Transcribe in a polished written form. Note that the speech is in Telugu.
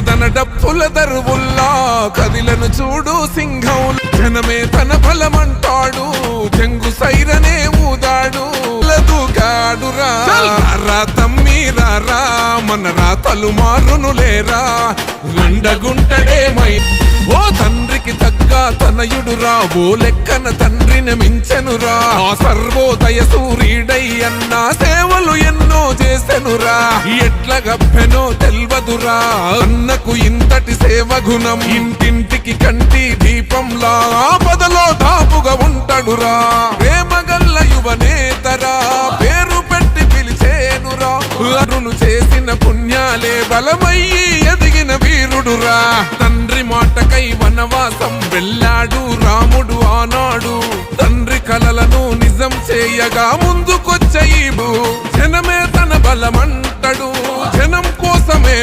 ధన డప్పుల దరువుల్లా కదిలను చూడు సింహం జనమే తన బలమంటాడు చెంగు సైరనే ఊదాడు లదుగాడురా రా తమ్మీరా మన రాతలు మారును లేరా రెండగుంటడేమై ఓ తండ్రికి తగ్గ తనయుడురా ఓ లెక్కన తండ్రిని మించెనురా ఆ సర్వోదయ సూర్యుడై అన్నా సేవలు ఎన్నో చేసెనురా ఎట్ల గప్పెనో తెల్వదురా అన్నకు ఇంతటి సేవ గుణం ఇంటింటికి కంటి దీపంలా ఆపదలో దాపుగా ఉంటాడురా ప్రేమగల్ల యువనేతరా పేరు పెట్టి పిలిచేనురా అరును చేసిన పుణ్యాలే బలమయ్యి ఎదిగిన వీరుడురా తండ్రి మాటకై వనవాసం వెళ్ళాడు రాముడు ఆనాడు తండ్రి కలలను నిజం చేయగా ముందుకొచ్చ జనమే తన బలమంటడు జనం కోసమే